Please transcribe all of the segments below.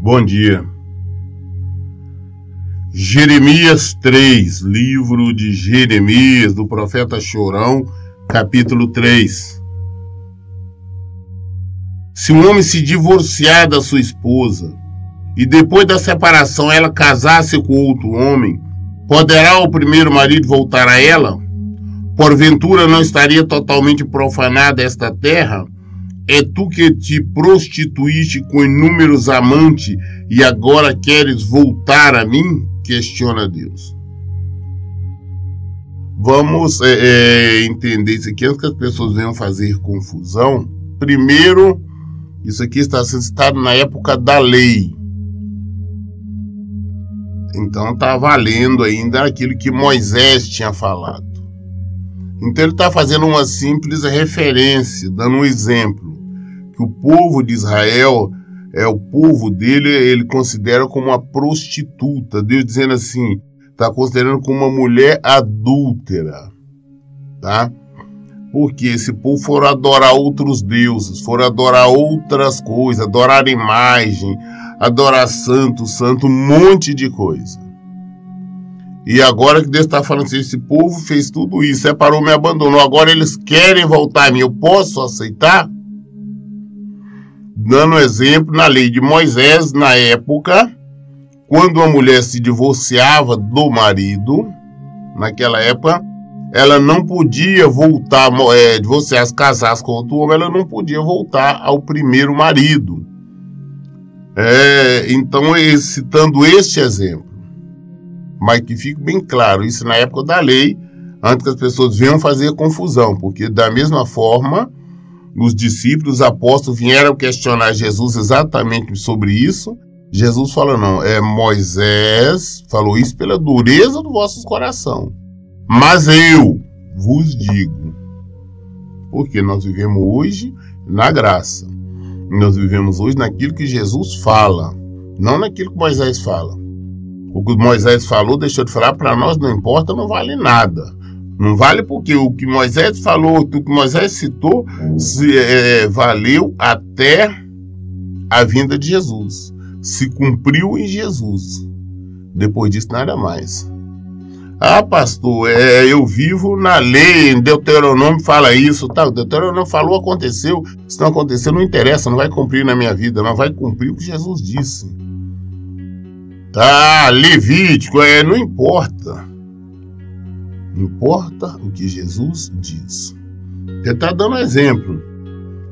Bom dia. Jeremias 3, livro de Jeremias, do profeta Chorão, capítulo 3. Se um homem se divorciar da sua esposa e depois da separação ela casar-se com outro homem, poderá o primeiro marido voltar a ela? Porventura não estaria totalmente profanada esta terra? É tu que te prostituíste com inúmeros amantes e agora queres voltar a mim? Questiona Deus. Vamos entender isso aqui antes que as pessoas venham fazer confusão. Primeiro, isso aqui está sendo citado na época da lei. Então está valendo ainda aquilo que Moisés tinha falado. Então ele está fazendo uma simples referência, dando um exemplo. Que o povo de Israel, o povo dele, ele considera como uma prostituta. Deus dizendo assim, está considerando como uma mulher adúltera, tá? Porque esse povo for adorar outros deuses, for adorar outras coisas, adorar imagem, adorar santo, um monte de coisa. E agora que Deus está falando assim, esse povo fez tudo isso, separou, me abandonou, agora eles querem voltar a mim, eu posso aceitar? Dando exemplo na lei de Moisés, na época, quando uma mulher se divorciava do marido, naquela época, ela não podia voltar, divorciar, se casasse com outro homem, ela não podia voltar ao primeiro marido. Então, citando este exemplo, mas que fique bem claro, isso na época da lei, antes que as pessoas venham fazer confusão, porque da mesma forma, os discípulos, os apóstolos vieram questionar Jesus exatamente sobre isso. Jesus falou, não, Moisés falou isso pela dureza do vosso coração. Mas eu vos digo, porque nós vivemos hoje na graça. Nós vivemos hoje naquilo que Jesus fala, não naquilo que Moisés fala. O que Moisés falou, deixou de falar, para nós não importa, não vale nada. Não vale porque o que Moisés falou, o que Moisés citou, valeu até a vinda de Jesus. Se cumpriu em Jesus. Depois disso, nada mais. Ah, pastor, eu vivo na lei, em Deuteronômio fala isso, tá? O Deuteronômio falou, aconteceu. Se não aconteceu, não interessa, não vai cumprir na minha vida, não vai cumprir o que Jesus disse. Tá, Levítico, não importa. Importa o que Jesus diz. Ele está dando exemplo.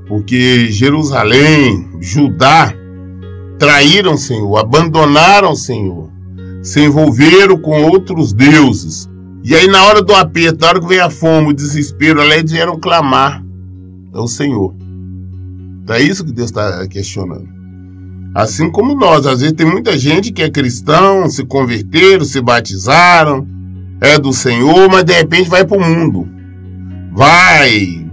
Porque Jerusalém, Judá, traíram o Senhor, abandonaram o Senhor, se envolveram com outros deuses. E aí na hora do aperto, na hora que veio a fome, o desespero, eles vieram clamar ao Senhor. É isso que Deus está questionando. Assim como nós, às vezes tem muita gente que é cristão, se converteram, se batizaram, é do Senhor, mas de repente vai para o mundo. Vai,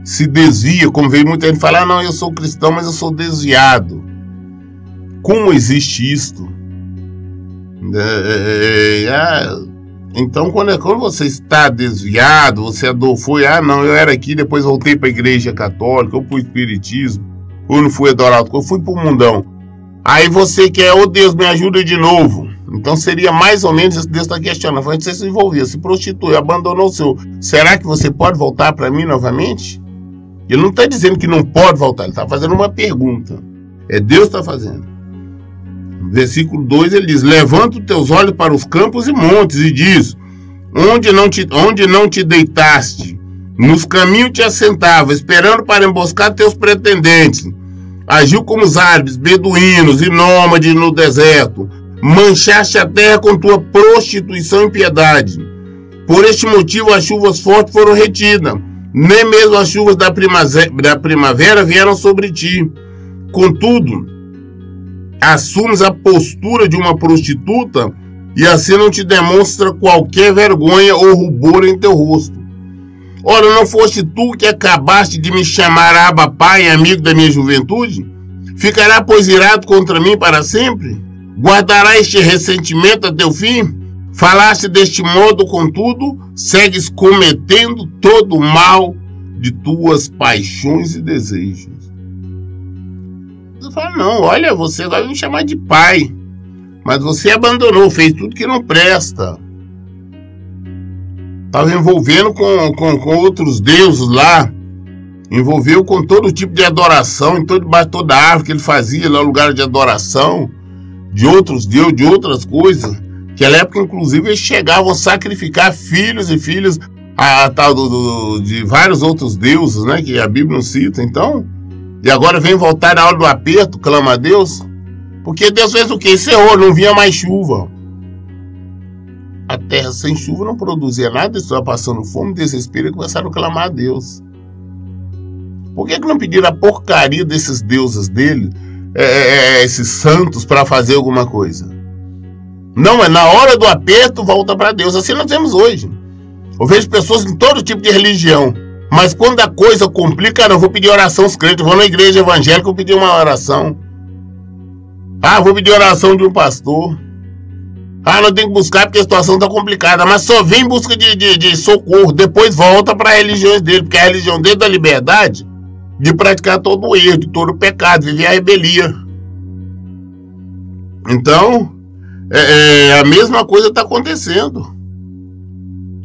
se desvia, como veio muita gente falar, não, eu sou cristão, mas eu sou desviado. Como existe isto? Então, quando você está desviado, você não, eu era aqui, depois voltei para a igreja católica, ou para o espiritismo, ou não fui adorado, eu fui para o mundão. Aí você quer, Deus, me ajuda de novo. Então seria mais ou menos isso que Deus está questionando. Você se envolveu, se prostituiu, abandonou o seu. Será que você pode voltar para mim novamente? Ele não está dizendo que não pode voltar, ele está fazendo uma pergunta. Deus está fazendo. Versículo 2 ele diz, levanta os teus olhos para os campos e montes e diz, onde não te deitaste, nos caminhos te assentava, esperando para emboscar teus pretendentes. Agiu como os árabes, beduínos e nômades no deserto. Manchaste a terra com tua prostituição e impiedade. Por este motivo as chuvas fortes foram retidas. Nem mesmo as chuvas da primavera vieram sobre ti. Contudo, assumes a postura de uma prostituta e assim não te demonstra qualquer vergonha ou rubor em teu rosto. Ora, não foste tu que acabaste de me chamar Abba Pai, amigo da minha juventude? Ficará, pois, irado contra mim para sempre? Guardará este ressentimento até o fim? Falaste deste modo, contudo, segues cometendo todo o mal de tuas paixões e desejos. Deus fala, não, olha, você agora vai me chamar de pai, mas você abandonou, fez tudo que não presta. Estava envolvendo com outros deuses lá, envolveu com todo tipo de adoração, em toda árvore que ele fazia lá, lugar de adoração, de outros deuses, de outras coisas, que na época, inclusive, eles chegavam a sacrificar filhos e filhas de vários outros deuses, né, que a Bíblia não cita. Então, e agora vem voltar na hora do aperto, clama a Deus, porque Deus fez o quê? Encerrou, não vinha mais chuva. A terra sem chuva não produzia nada, eles estavam passando fome, desespero e começaram a clamar a Deus. Por que não pediram a porcaria desses deuses dele, esses santos, para fazer alguma coisa? Não, é na hora do aperto, volta para Deus. Assim nós temos hoje. Eu vejo pessoas em todo tipo de religião, mas quando a coisa complica, não, vou pedir oração aos crentes, vou na igreja evangélica, vou pedir uma oração. Vou pedir oração de um pastor. Não tem que buscar porque a situação está complicada, mas só vem em busca de socorro, depois volta para a religião dele, porque a religião dele dá liberdade de praticar todo o erro, de todo o pecado, viver a rebelia. Então, a mesma coisa está acontecendo.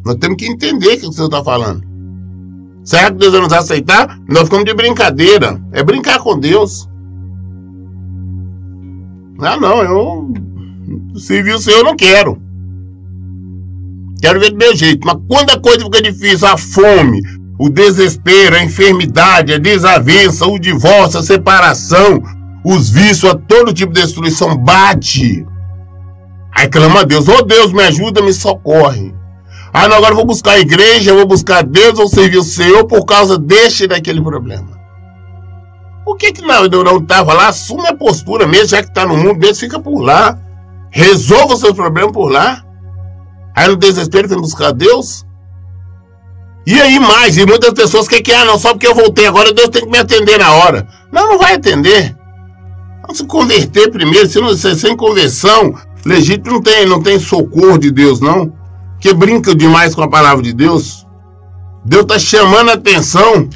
Nós temos que entender o que o Senhor está falando. Será que Deus vai nos aceitar? Nós ficamos de brincadeira. É brincar com Deus. Não, eu servir o Senhor eu não quero. Quero ver do meu jeito. Mas quando a coisa fica difícil, a fome, o desespero, a enfermidade, a desavença, o divórcio, a separação, os vícios, a todo tipo de destruição bate. Aí clama a Deus, ô Deus, me ajuda, me socorre. Não, agora eu vou buscar a igreja, eu vou buscar Deus, vou servir o Senhor por causa deste e daquele problema. Por que eu não estava lá? Assume a postura mesmo, já que está no mundo, Deus fica por lá. Resolva os seus problemas por lá. Aí no desespero vem buscar Deus. E aí mais, e muitas pessoas querem não, só porque eu voltei agora, Deus tem que me atender na hora. Não vai atender. Vamos se converter primeiro, sem conversão legítimo não tem socorro de Deus, não. Que brinca demais com a palavra de Deus. Deus está chamando a atenção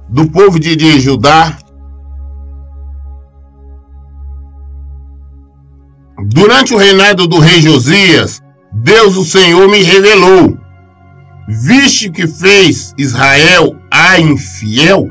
do povo de Judá. Durante o reinado do rei Josias, Deus, o Senhor, me revelou. Viste que fez Israel a infiel?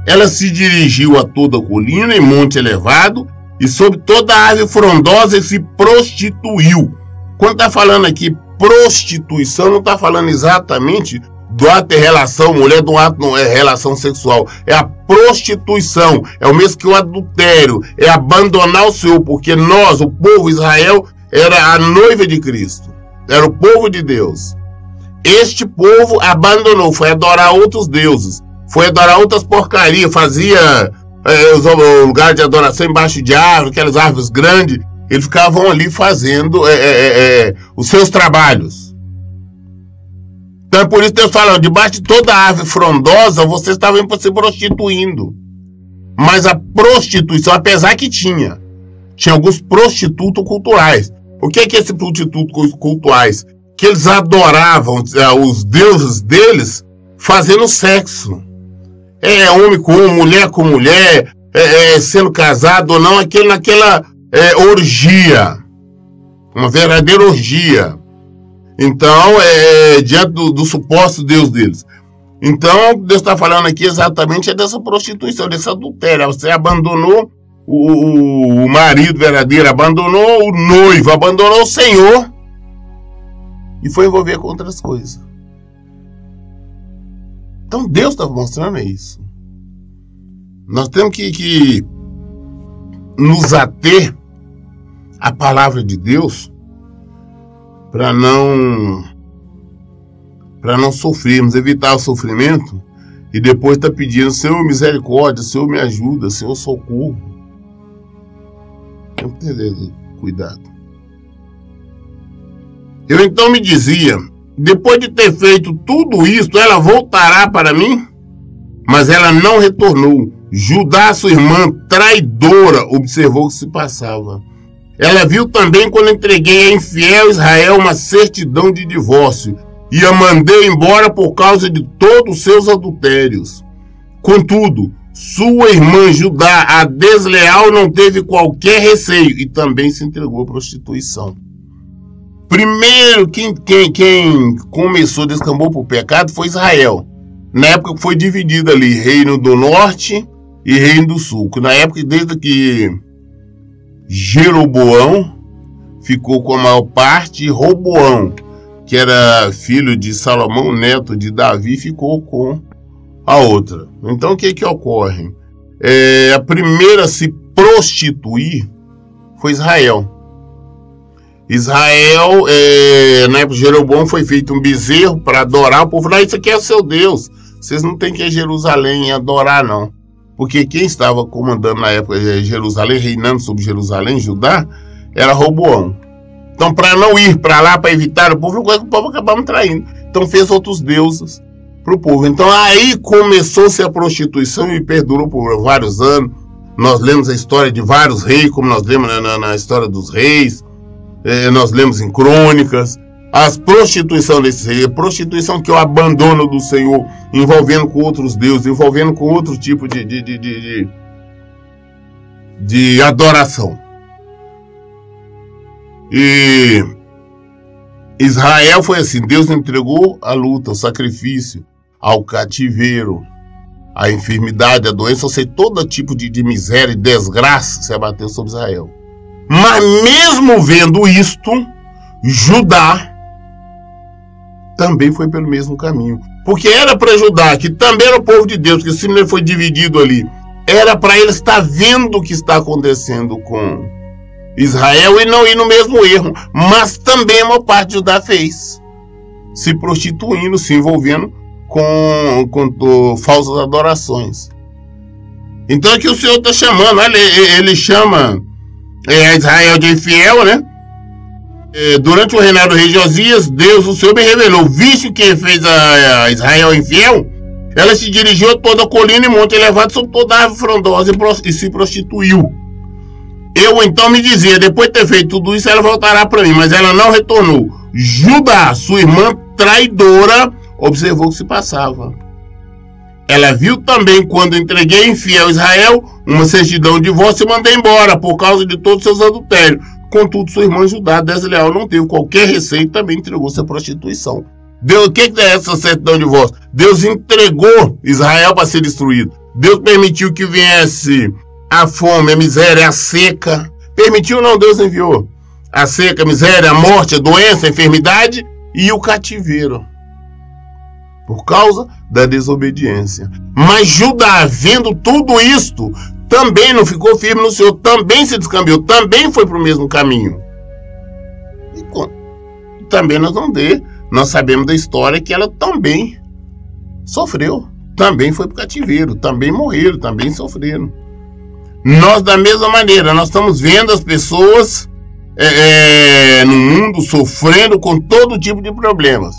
Ela se dirigiu a toda colina e monte elevado, e sobre toda árvore frondosa se prostituiu. Quando está falando aqui prostituição, não está falando exatamente do ato de relação, mulher do ato não é relação sexual, é a prostituição, é o mesmo que o adultério, é abandonar o Senhor, porque nós, o povo Israel, era a noiva de Cristo, era o povo de Deus. Este povo abandonou, foi adorar outros deuses, foi adorar outras porcarias, fazia o lugar de adoração embaixo de árvore, aquelas árvores grandes, eles ficavam ali fazendo os seus trabalhos. Então é por isso que Deus fala, debaixo de toda árvore frondosa, vocês estavam se prostituindo. Mas a prostituição, apesar que tinha alguns prostitutos culturais. O que é esses prostitutos culturais? Que eles adoravam os deuses deles fazendo sexo. Homem com mulher, sendo casado ou não, naquela orgia. Uma verdadeira orgia. Então, diante do suposto Deus deles. Então, Deus está falando aqui exatamente dessa prostituição, desse adultério. Você abandonou o marido verdadeiro, abandonou o noivo, abandonou o Senhor e foi envolver com outras coisas. Então, Deus está mostrando isso. Nós temos que nos ater à palavra de Deus para não sofrermos, evitar o sofrimento e depois tá pedindo, Senhor, misericórdia, Senhor, me ajuda, Senhor, socorro. Tem que ter cuidado. Eu então me dizia, depois de ter feito tudo isso, ela voltará para mim? Mas ela não retornou. Judá, sua irmã traidora, observou o que se passava. Ela viu também quando entreguei a infiel Israel uma certidão de divórcio e a mandei embora por causa de todos os seus adultérios. Contudo, Sua irmã Judá, a desleal, não teve qualquer receio e também se entregou à prostituição. Primeiro, quem começou, descambou para o pecado foi Israel. Na época foi dividido ali, reino do norte e reino do sul. Na época, desde que Jeroboão ficou com a maior parte, e Roboão, que era filho de Salomão, neto de Davi, ficou com a outra. Então, o que ocorre? A primeira a se prostituir foi Israel. Israel, na época de Jeroboão, foi feito um bezerro para adorar. O povo falou: isso aqui é o seu Deus, vocês não têm que ir a Jerusalém adorar, não. Porque quem estava comandando na época de Jerusalém, reinando sobre Jerusalém, Judá, era Roboão. Então, para não ir para lá, para evitar o povo acabava traindo. Então, fez outros deuses para o povo. Então, aí começou-se a prostituição e perdurou por vários anos. Nós lemos a história de vários reis, como nós lemos na história dos reis. Nós lemos em crônicas, as prostituição desses reis, a prostituição que é o abandono do Senhor, envolvendo com outros deuses, envolvendo com outro tipo de adoração. E Israel foi assim, Deus entregou a luta, o sacrifício, ao cativeiro, a enfermidade, a doença, ou seja, todo tipo de miséria e desgraça se abateu sobre Israel. Mas mesmo vendo isto, Judá também foi pelo mesmo caminho. Porque era para Judá, que também era o povo de Deus, que simplesmente foi dividido ali, era para ele estar vendo o que está acontecendo com Israel e não ir no mesmo erro. Mas também uma parte de Judá fez, se prostituindo, se envolvendo com falsas adorações. Então aqui o Senhor está chamando, ele chama Israel de infiel, né? Durante o reinado do rei Josias, Deus, o Senhor, me revelou: visto que fez a Israel infiel, ela se dirigiu a toda a colina e monte elevado sobre toda a árvore frondosa e se prostituiu. Eu então me dizia: depois de ter feito tudo isso, ela voltará para mim, mas ela não retornou. Judá, sua irmã traidora, observou o que se passava. Ela viu também, quando entreguei infiel Israel uma certidão de divórcio e mandei embora por causa de todos seus adultérios. Contudo, sua irmã Judá, desleal, não teve qualquer receio e também entregou-se à prostituição. Deus, o que é essa certidão de divórcio? Deus entregou Israel para ser destruído. Deus permitiu que viesse a fome, a miséria, a seca. Permitiu não, Deus enviou. A seca, a miséria, a morte, a doença, a enfermidade e o cativeiro, por causa da desobediência. Mas Judá, vendo tudo isto, também não ficou firme no Senhor, também se descambiou, também foi para o mesmo caminho. E também nós sabemos da história que ela também sofreu, também foi para o cativeiro, também morreram, também sofreram. Nós, da mesma maneira, nós estamos vendo as pessoas no mundo sofrendo com todo tipo de problemas.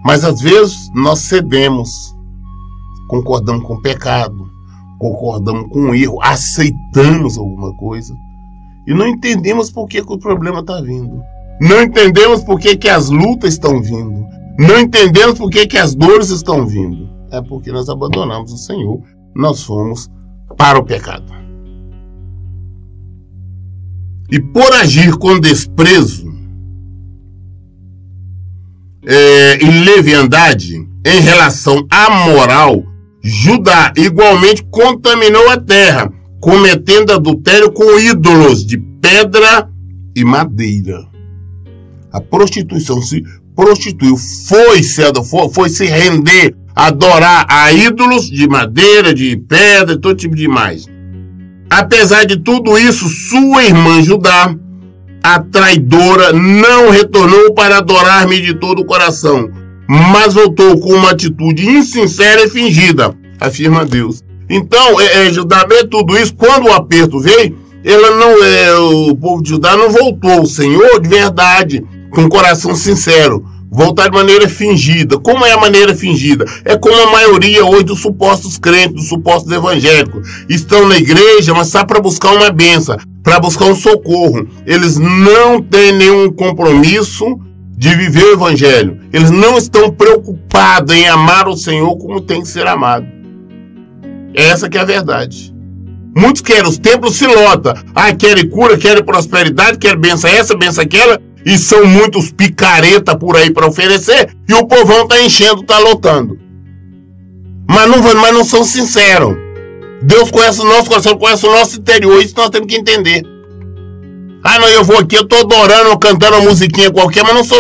Mas às vezes nós cedemos, concordamos com o pecado, concordamos com o erro, aceitamos alguma coisa e não entendemos por que o problema está vindo. Não entendemos por que as lutas estão vindo. Não entendemos por que as dores estão vindo. É porque nós abandonamos o Senhor, nós fomos para o pecado. E por agir com desprezo e leviandade em relação à moral, Judá igualmente contaminou a terra, cometendo adultério com ídolos de pedra e madeira. A prostituição se prostituiu, foi se render, adorar a ídolos de madeira, de pedra, todo tipo de imagem. Apesar de tudo isso, sua irmã Judá, a traidora, não retornou para adorar-me de todo o coração, mas voltou com uma atitude insincera e fingida, afirma Deus. Então, Judá vê tudo isso. Quando o aperto veio, o povo de Judá não voltou ao Senhor de verdade, com um coração sincero, voltar de maneira fingida. Como é a maneira fingida? É como a maioria hoje dos supostos crentes, dos supostos evangélicos, estão na igreja, mas só para buscar uma bênção, para buscar um socorro. Eles não têm nenhum compromisso de viver o evangelho. Eles não estão preocupados em amar o Senhor como tem que ser amado. Essa que é a verdade. Muitos querem, os templos se lotam. Querem cura, querem prosperidade, querem benção essa, benção aquela. E são muitos picareta por aí para oferecer. E o povão tá enchendo, tá lotando. Mas não são sinceros. Deus conhece o nosso coração, conhece o nosso interior. Isso nós temos que entender. Não, eu vou aqui, eu tô adorando, cantando uma musiquinha qualquer, mas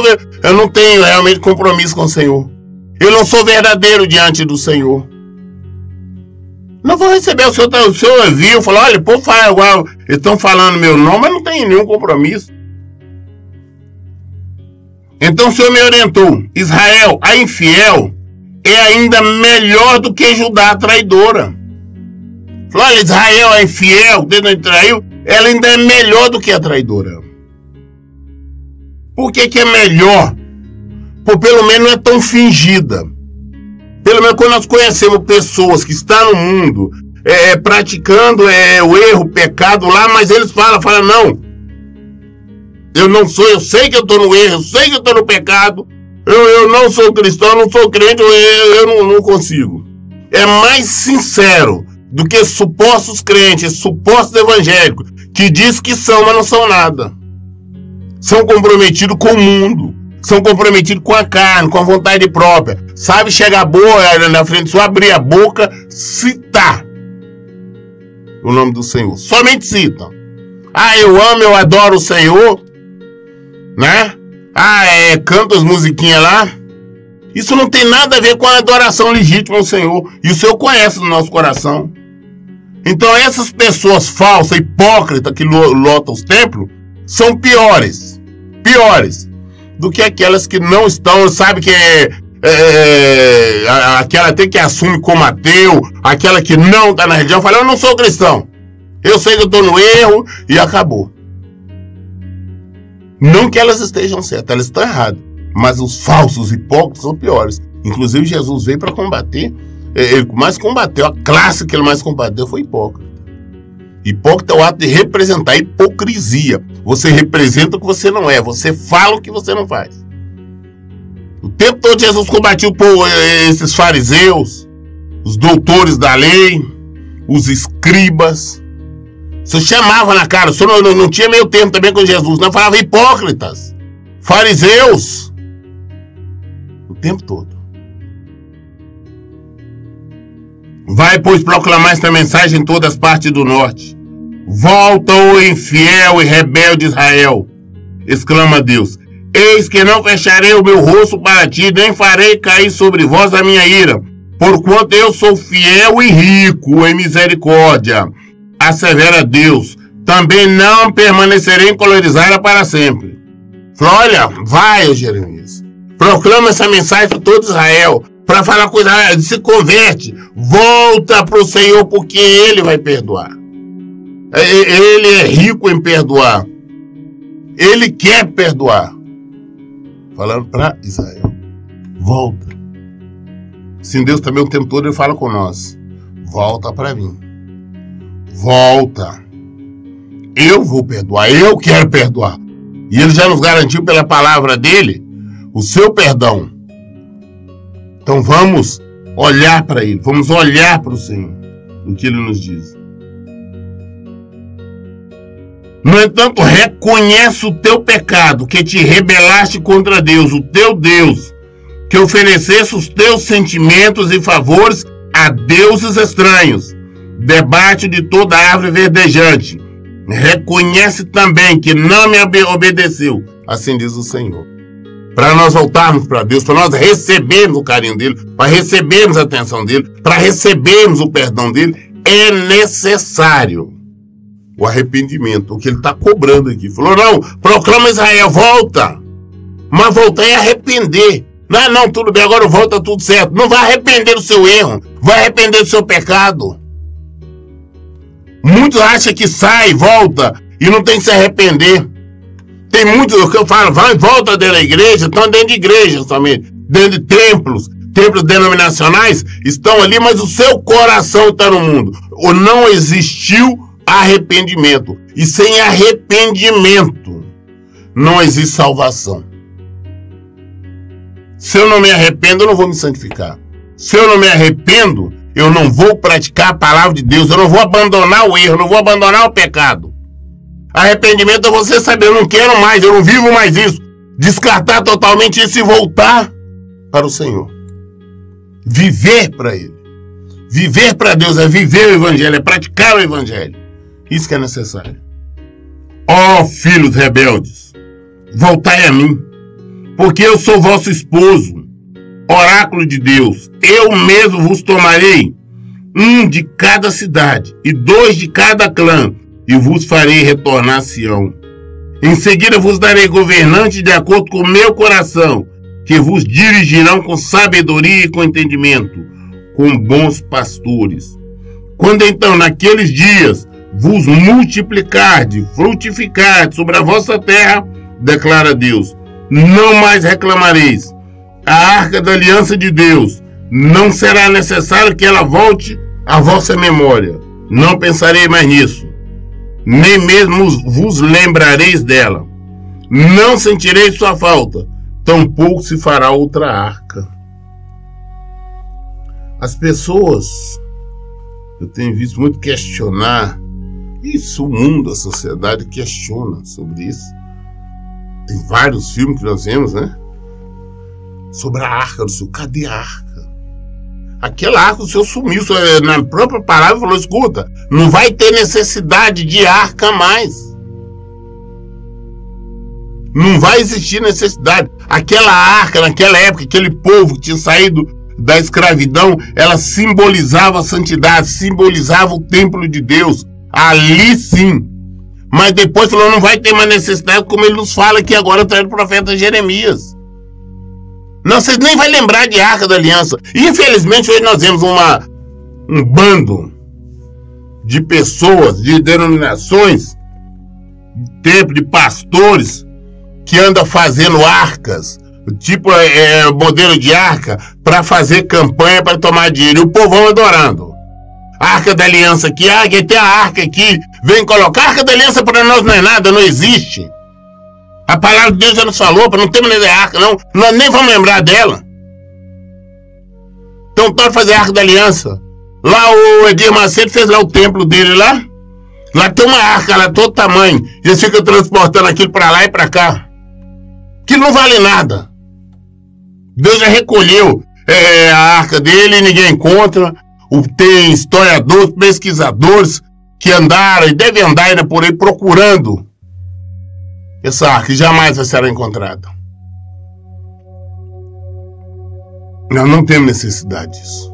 eu não tenho realmente compromisso com o Senhor. Eu não sou verdadeiro diante do Senhor. Não vou receber. O Senhor viu, falou, olha, pô, fala igual, eles estão falando meu nome, mas não tem nenhum compromisso. Então o Senhor me orientou, Israel, a infiel, é ainda melhor do que Judá, a traidora. Falou, olha, Israel, a infiel, Deus não traiu, ela ainda é melhor do que a traidora. Por que é melhor? Por pelo menos não é tão fingida. Pelo menos quando nós conhecemos pessoas que estão no mundo praticando o erro, o pecado lá, mas eles falam, não, eu não sou, eu sei que eu estou no erro, eu sei que eu estou no pecado, eu não sou cristão, não sou crente, eu não consigo. É mais sincero do que supostos crentes, supostos evangélicos, que diz que são, mas não são nada. São comprometidos com o mundo, são comprometidos com a carne, com a vontade própria. Sabe chegar boa na frente, só abrir a boca, citar o nome do Senhor. Somente citam. Eu amo, eu adoro o Senhor, né? Canta as musiquinhas lá. Isso não tem nada a ver com a adoração legítima ao Senhor. E o Senhor conhece o nosso coração. Então essas pessoas falsas, hipócritas que lotam os templos, são piores do que aquelas que não estão, sabe que aquela até que assume como ateu, aquela que não está na religião, fala, eu não sou cristão, eu sei que eu estou no erro e acabou. Não que elas estejam certas, elas estão erradas, mas os falsos hipócritas são piores. Inclusive Jesus veio para combater, ele mais combateu, a classe que ele mais combateu foi hipócrita. Hipócrita é o ato de representar, hipocrisia. Você representa o que você não é, você fala o que você não faz. O tempo todo Jesus combatiu por esses fariseus, os doutores da lei, os escribas. Você chamava na cara, o senhor não tinha meio termo também com Jesus, não falava hipócritas, fariseus, o tempo todo. Vai, pois, proclamar esta mensagem em todas as partes do norte. Volta, o infiel e rebelde Israel, exclama Deus. Eis que não fecharei o meu rosto para ti, nem farei cair sobre vós a minha ira, porquanto eu sou fiel e rico em misericórdia, assevera Deus. Também não permanecerei encolerizada para sempre. Fala, olha, vai, Jeremias, proclama essa mensagem para todo Israel, para falar coisa, se converte, volta para o Senhor, porque Ele vai perdoar. Ele é rico em perdoar. Ele quer perdoar. Falando para Israel, volta. Sim, Deus também o tempo todo ele fala com nós, volta para mim. Volta. Eu vou perdoar, eu quero perdoar. E Ele já nos garantiu pela palavra dEle o seu perdão. Então vamos olhar para Ele, vamos olhar para o Senhor, o que Ele nos diz. No entanto, reconhece o teu pecado, que te rebelaste contra Deus, o teu Deus, que oferecesse os teus sentimentos e favores a deuses estranhos, debaixo de toda árvore verdejante. Reconhece também que não me obedeceu, assim diz o Senhor. Para nós voltarmos para Deus, para nós recebermos o carinho dEle, para recebermos a atenção dEle, para recebermos o perdão dEle, é necessário o arrependimento, o que Ele está cobrando aqui. Falou, não, proclama Israel, volta. Mas voltar é arrepender. Não, tudo bem, agora volta tudo certo. Não vai arrepender do seu erro, vai arrepender do seu pecado. Muitos acham que sai, volta e não tem que se arrepender. Tem muitos que eu falo, vai e volta dentro da igreja, estão dentro de igreja somente, dentro de templos denominacionais, estão ali, mas o seu coração está no mundo. Ou não existiu arrependimento. E sem arrependimento não existe salvação. Se eu não me arrependo, eu não vou me santificar. Se eu não me arrependo, eu não vou praticar a palavra de Deus, eu não vou abandonar o erro, eu não vou abandonar o pecado. Arrependimento é você saber, eu não quero mais, eu não vivo mais isso. Descartar totalmente isso e voltar para o Senhor. Viver para Ele. Viver para Deus é viver o Evangelho, é praticar o Evangelho. Isso que é necessário. Ó filhos rebeldes, voltai a mim, porque eu sou vosso esposo, oráculo de Deus. Eu mesmo vos tomarei, 1 de cada cidade e 2 de cada clã, e vos farei retornar a Sião. Em seguida vos darei governantes de acordo com o meu coração, que vos dirigirão com sabedoria e com entendimento, com bons pastores. Quando então naqueles dias vos multiplicardes, frutificardes sobre a vossa terra, declara Deus, não mais reclamareis. A arca da aliança de Deus, não será necessário que ela volte à vossa memória. Não pensarei mais nisso, nem mesmo vos lembrareis dela. Não sentireis sua falta, tampouco se fará outra arca. As pessoas, eu tenho visto muito questionar, isso o mundo, a sociedade questiona sobre isso. Tem vários filmes que nós vemos, né? Sobre a arca do Senhor. Cadê a arca? Aquela arca do Senhor sumiu. Na própria palavra falou, escuta, não vai ter necessidade de arca mais. Não vai existir necessidade. Aquela arca, naquela época, aquele povo que tinha saído da escravidão, ela simbolizava a santidade, simbolizava o templo de Deus. Ali sim. Mas depois falou, não vai ter mais necessidade, como ele nos fala aqui agora através do profeta Jeremias. Não, vocês nem vão lembrar de Arca da Aliança. E infelizmente hoje nós vemos um bando de pessoas, de denominações, de pastores, que anda fazendo arcas, tipo modelo de arca, para fazer campanha, para tomar dinheiro. E o povão adorando. Arca da Aliança aqui, tem a arca aqui, vem colocar. A Arca da Aliança para nós não é nada, não existe. A palavra de Deus já nos falou, para não ter maneira de arca, não. Nós nem vamos lembrar dela. Então pode fazer a Arca da Aliança. Lá o Edir Macedo fez lá o templo dele lá. Lá tem uma arca, lá todo tamanho. E eles ficam transportando aquilo para lá e para cá. Que não vale nada. Deus já recolheu a arca dele e ninguém encontra. Tem historiadores, pesquisadores que andaram e devem andar ainda por aí procurando essa arca e jamais vai ser encontrada. Nós não temos necessidade disso.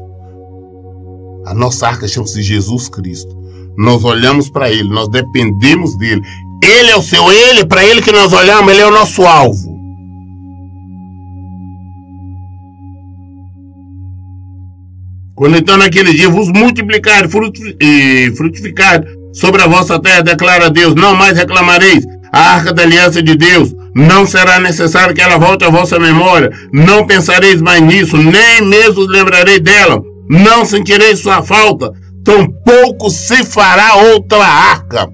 A nossa arca chama-se Jesus Cristo. Nós olhamos para Ele, nós dependemos dEle. Ele é o seu, para Ele que nós olhamos, Ele é o nosso alvo. Quando então naquele dia vos multiplicar e frutificar sobre a vossa terra, declara Deus, não mais reclamareis. A arca da aliança de Deus, não será necessário que ela volte à vossa memória. Não pensareis mais nisso, nem mesmo lembrareis dela. Não sentireis sua falta, tampouco se fará outra arca.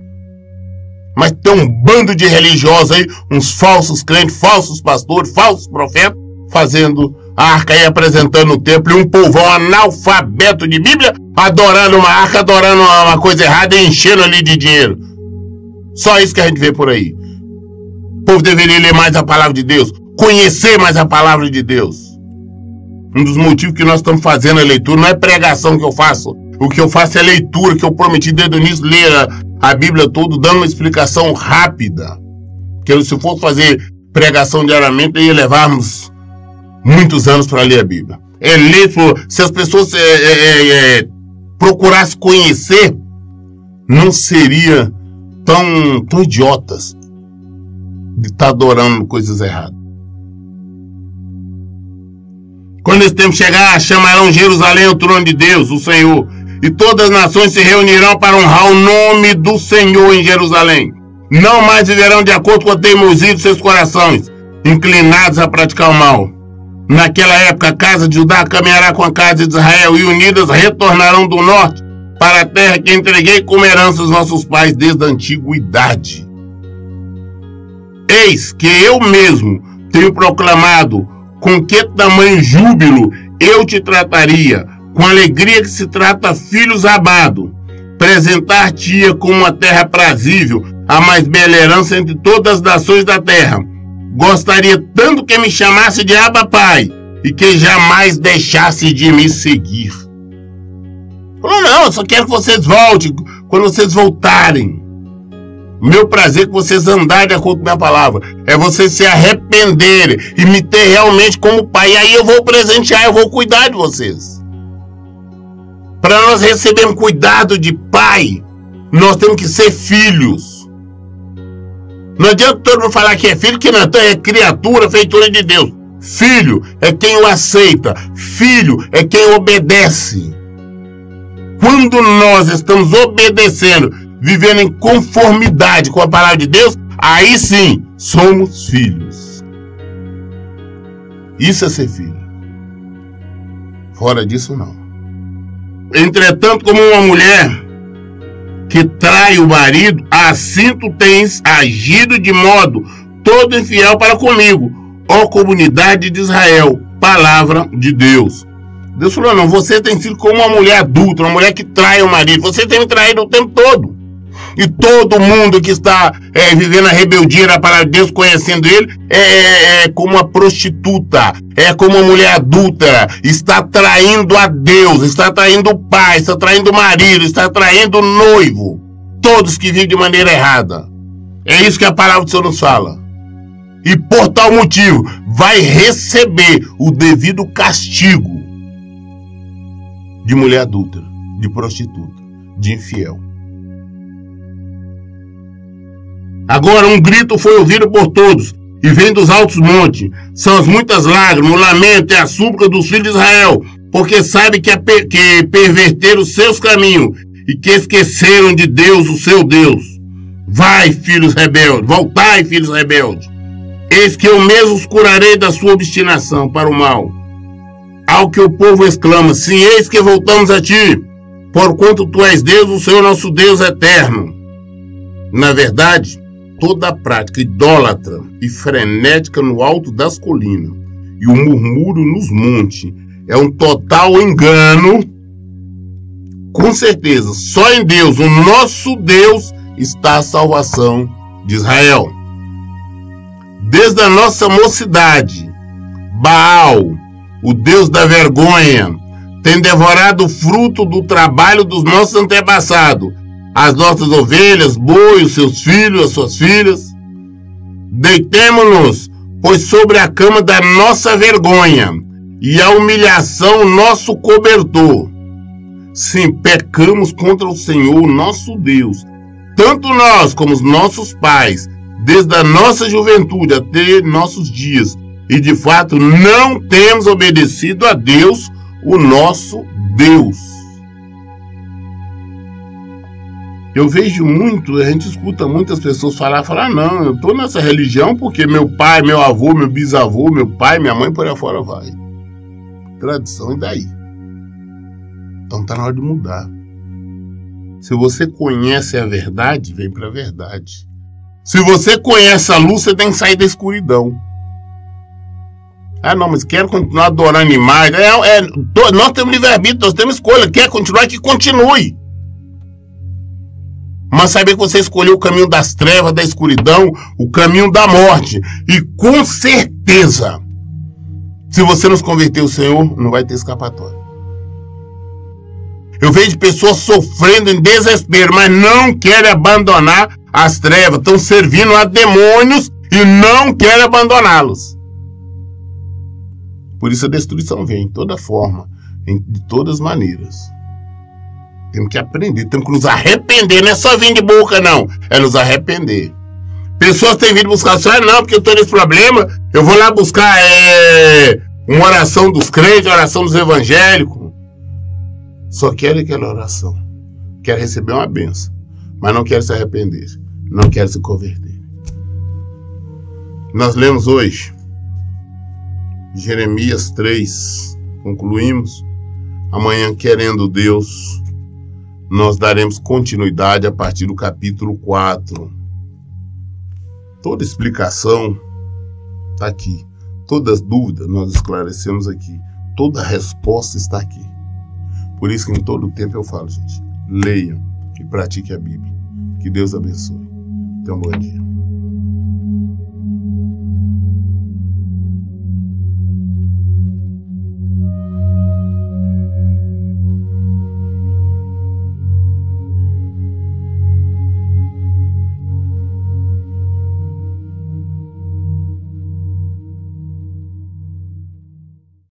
Mas tem um bando de religiosos aí, uns falsos crentes, falsos pastores, falsos profetas, fazendo a arca aí, apresentando o templo, e um povão analfabeto de Bíblia, adorando uma arca, adorando uma coisa errada e enchendo ali de dinheiro. Só isso que a gente vê por aí. O povo deveria ler mais a palavra de Deus, conhecer mais a palavra de Deus. Um dos motivos que nós estamos fazendo a leitura não é pregação que eu faço. O que eu faço é leitura, que eu prometi desde o início ler a Bíblia toda, dando uma explicação rápida. Porque se eu fosse fazer pregação diariamente, ia levarmos muitos anos para ler a Bíblia. Se as pessoas procurassem conhecer, não seria tão idiotas de estar adorando coisas erradas. Quando esse tempo chegar, chamarão Jerusalém o trono de Deus, o Senhor, e todas as nações se reunirão para honrar o nome do Senhor em Jerusalém. Não mais viverão de acordo com a teimosia dos seus corações, inclinados a praticar o mal. Naquela época, a casa de Judá caminhará com a casa de Israel, e unidas retornarão do norte para a terra que entreguei como herança aos nossos pais desde a antiguidade. Eis que eu mesmo tenho proclamado com que tamanho júbilo eu te trataria, com alegria que se trata filhos amados, apresentar-te-ia como uma terra aprazível, a mais bela herança entre todas as nações da terra. Gostaria tanto que me chamasse de Abba Pai, e que jamais deixasse de me seguir. Falou, não, eu só quero que vocês voltem, quando vocês voltarem. O meu prazer é que vocês andarem de acordo com a minha palavra. É vocês se arrependerem e me ter realmente como pai. E aí eu vou presentear, eu vou cuidar de vocês. Para nós recebermos cuidado de pai, nós temos que ser filhos. Não adianta todo mundo falar que é filho, que não é criatura, feitura de Deus. Filho é quem o aceita. Filho é quem obedece. Quando nós estamos obedecendo, vivendo em conformidade com a palavra de Deus, aí sim, somos filhos. Isso é ser filho. Fora disso, não. Entretanto, como uma mulher que trai o marido, assim tu tens agido de modo todo infiel para comigo, ó comunidade de Israel, palavra de Deus. Deus falou, não, você tem sido como uma mulher adulta, uma mulher que trai o marido, você tem me traído o tempo todo. E todo mundo que está vivendo a rebeldia da palavra de Deus, conhecendo ele, é como uma prostituta, é como uma mulher adulta, está traindo a Deus, está traindo o pai, está traindo o marido, está traindo o noivo. Todos que vivem de maneira errada. É isso que a palavra do Senhor nos fala. E por tal motivo, vai receber o devido castigo de mulher adulta, de prostituta, de infiel. Agora um grito foi ouvido por todos, e vem dos altos montes. São as muitas lágrimas, o lamento e a súplica dos filhos de Israel, porque sabe que perverteram os seus caminhos, e que esqueceram de Deus, o seu Deus. Vai, filhos rebeldes, voltai, filhos rebeldes. Eis que eu mesmo os curarei da sua obstinação para o mal. Ao que o povo exclama, sim, eis que voltamos a ti, porquanto tu és Deus, o Senhor nosso Deus eterno. Na verdade, toda a prática idólatra e frenética no alto das colinas e o murmúrio nos montes é um total engano. Com certeza, só em Deus, o nosso Deus, está a salvação de Israel. Desde a nossa mocidade, Baal, o Deus da vergonha, tem devorado o fruto do trabalho dos nossos antepassados, as nossas ovelhas, bois, os seus filhos, as suas filhas. Deitemo-nos, pois sobre a cama da nossa vergonha, e a humilhação nosso cobertor. Sim, pecamos contra o Senhor, nosso Deus, tanto nós como os nossos pais, desde a nossa juventude até nossos dias, e de fato não temos obedecido a Deus, o nosso Deus. Eu vejo muito, a gente escuta muitas pessoas falar, não, eu estou nessa religião porque meu pai, meu avô, meu bisavô, meu pai, minha mãe, por aí fora vai. Tradição, e daí? Então está na hora de mudar. Se você conhece a verdade, vem para a verdade. Se você conhece a luz, você tem que sair da escuridão. Ah, não, mas quero continuar adorando animais. Nós temos livre-arbítrio, nós temos escolha. Quer continuar, que continue. Mas saber que você escolheu o caminho das trevas, da escuridão, o caminho da morte. E com certeza, se você não se converter ao Senhor, não vai ter escapatória. Eu vejo pessoas sofrendo em desespero, mas não querem abandonar as trevas. Estão servindo a demônios e não querem abandoná-los. Por isso a destruição vem em toda forma, de todas maneiras. Temos que aprender, temos que nos arrepender. Não é só vir de boca, não. É nos arrepender. Pessoas têm vindo buscar só, não, porque eu estou nesse problema, eu vou lá buscar uma oração dos crentes, uma oração dos evangélicos. Só querem aquela oração. Querem receber uma bênção, mas não querem se arrepender. Não querem se converter. Nós lemos hoje Jeremias 3. Concluímos. Amanhã, querendo Deus, nós daremos continuidade a partir do capítulo 4. Toda explicação está aqui. Todas as dúvidas nós esclarecemos aqui. Toda resposta está aqui. Por isso que em todo tempo eu falo, gente, leiam e pratiquem a Bíblia. Que Deus abençoe. Tenha um bom dia.